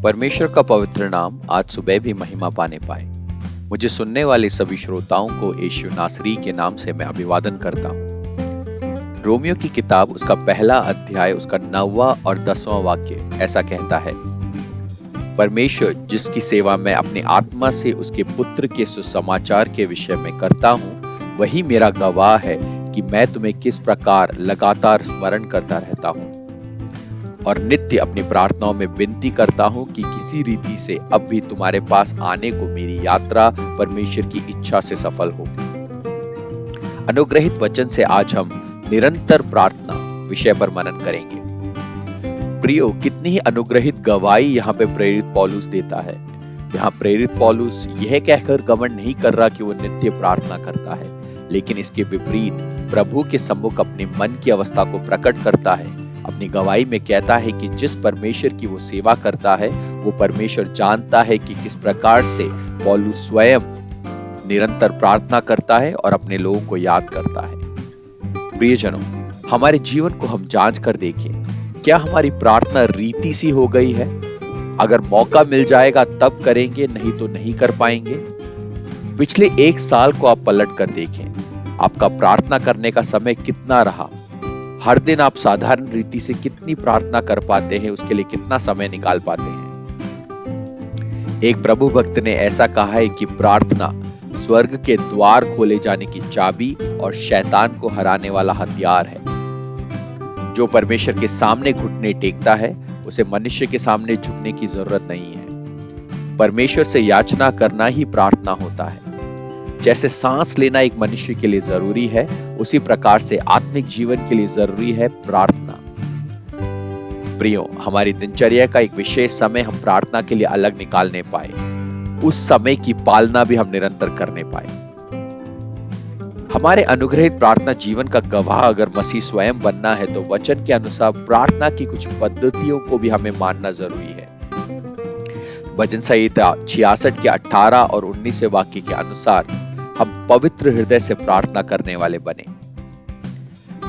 परमेश्वर का पवित्र नाम आज सुबह भी महिमा पाने पाए। मुझे सुनने वाले सभी श्रोताओं को यीशु नासरी के नाम से मैं अभिवादन करता हूँ। रोमियो की किताब उसका पहला अध्याय उसका 9वां और 10वां वाक्य ऐसा कहता है, परमेश्वर जिसकी सेवा मैं अपनी आत्मा से उसके पुत्र के सुसमाचार के विषय में करता हूँ, वही मेरा गवाह है कि मैं तुम्हें किस प्रकार लगातार स्मरण करता रहता हूँ और नित्य अपनी प्रार्थनाओं में विनती करता हूं कि किसी रीति से अब भी तुम्हारे पास आने को मेरी यात्रा परमेश्वर की इच्छा से सफल हो। अनुग्रहित वचन से आज हम निरंतर प्रार्थना विषय पर मनन करेंगे। प्रियो, कितनी ही अनुग्रहित गवाही यहाँ पे प्रेरित पौलुस देता है। यहाँ प्रेरित पौलुस यह कहकर घमंड नहीं कर रहा कि वो नित्य प्रार्थना करता है, लेकिन इसके विपरीत प्रभु के सम्मुख अपने मन की अवस्था को प्रकट करता है। अपनी गवाही में कहता है कि जिस परमेश्वर की वो सेवा करता है, वो परमेश्वर जानता है कि किस प्रकार से पौलुस स्वयं निरंतर प्रार्थना करता है और अपने लोगों को याद करता है। प्रियजनों, हमारे जीवन को हम जांच कर देखें, क्या हमारी प्रार्थना रीति सी हो गई है? अगर मौका मिल जाएगा तब करेंगे, नहीं तो नहीं कर पाएंगे। पिछले 1 साल को आप पलट कर देखें, आपका प्रार्थना करने का समय कितना रहा? हर दिन आप साधारण रीति से कितनी प्रार्थना कर पाते हैं, उसके लिए कितना समय निकाल पाते हैं? एक प्रभु भक्त ने ऐसा कहा है कि प्रार्थना स्वर्ग के द्वार खोले जाने की चाबी और शैतान को हराने वाला हथियार है। जो परमेश्वर के सामने घुटने टेकता है, उसे मनुष्य के सामने झुकने की जरूरत नहीं है। परमेश्वर से याचना करना ही प्रार्थना होता है। जैसे सांस लेना एक मनुष्य के लिए जरूरी है, उसी प्रकार से आत्मिक जीवन के लिए जरूरी है प्रार्थना। प्रियो, हमारी दिनचर्या का एक विशेष समय हम प्रार्थना के लिए अलग निकालने पाए, उस समय की पालना भी हम निरंतर करने पाए। हमारे अनुग्रहित प्रार्थना जीवन का गवाह अगर मसीह स्वयं बनना है, तो वचन के अनुसार प्रार्थना की कुछ पद्धतियों को भी हमें मानना जरूरी है। भजन संहिता 66 के 18 और 19 वाक्य के अनुसार हम पवित्र हृदय से प्रार्थना करने वाले बने।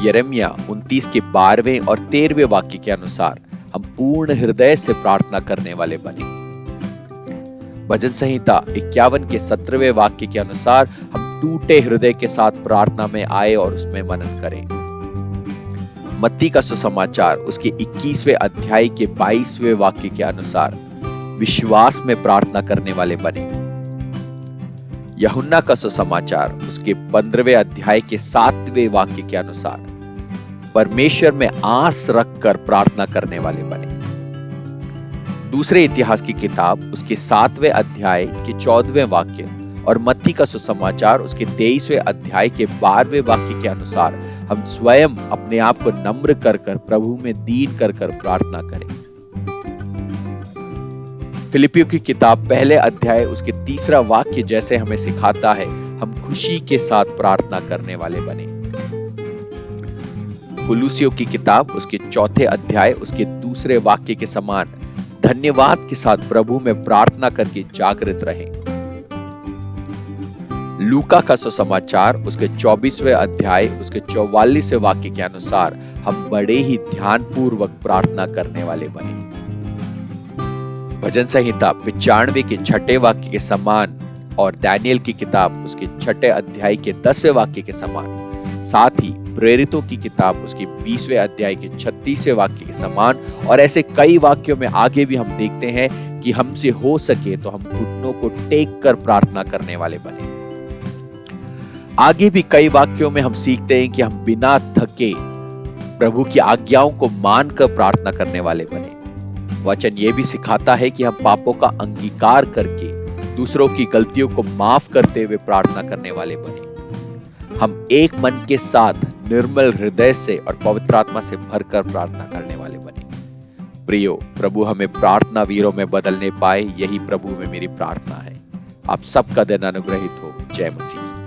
यिर्मयाह 29 के 12वें और 13वें वाक्य के अनुसार हम पूर्ण हृदय से प्रार्थना करने वाले बने। भजन संहिता 51 के 17वें वाक्य के अनुसार हम टूटे हृदय के साथ प्रार्थना में आए और उसमें मनन करें। मत्ती का सुसमाचार उसके 21वें अध्याय के 22वें वाक्य के अनुसार विश्वास में प्रार्थना करने वाले बने। यूहन्ना का सुसमाचार उसके 15वें अध्याय के 7वें वाक्य के अनुसार परमेश्वर में आस रखकर प्रार्थना करने वाले बने। दूसरे इतिहास की किताब उसके 7वें अध्याय के 14वें वाक्य और मत्ती का सुसमाचार उसके 23वें अध्याय के 12वें वाक्य के अनुसार हम स्वयं अपने आप को नम्र कर प्रभु में दीन कर प्रार्थना करें। फिलिपियों की किताब पहले अध्याय उसके 3रा वाक्य जैसे हमें सिखाता है, हम खुशी के साथ प्रार्थना करने वाले बने। कुलुसियों की किताब उसके 4थे अध्याय उसके 2 वाक्य के समान धन्यवाद के साथ प्रभु में प्रार्थना करके जागृत रहें। लूका का सुसमाचार उसके 24वें अध्याय उसके 44वें वाक्य के अनुसार हम बड़े ही ध्यानपूर्वक प्रार्थना करने वाले बने। भजन संहिता 95 के 6 वाक्य के समान और दानियल की किताब उसके 6 अध्याय के 10वें वाक्य के समान, साथ ही प्रेरितों की किताब उसके 20वें अध्याय के 36वें वाक्य के समान और ऐसे कई वाक्यों में आगे भी हम देखते हैं कि हमसे हो सके तो हम घुटनों को टेक कर प्रार्थना करने वाले बने। आगे भी कई वाक्यों में हम सीखते हैं कि हम बिना थके प्रभु की आज्ञाओं को मानकर प्रार्थना करने वाले बने। वचन ये भी सिखाता है कि हम पापों का अंगीकार करके दूसरों की गलतियों को माफ करते हुए प्रार्थना करने वाले बने। हम एक मन के साथ निर्मल हृदय से और पवित्र आत्मा से भरकर प्रार्थना करने वाले बने। प्रियो, प्रभु हमें प्रार्थना वीरों में बदलने पाए, यही प्रभु में मेरी प्रार्थना है। आप सबका दिन अनुग्रहित हो। जय मसीह।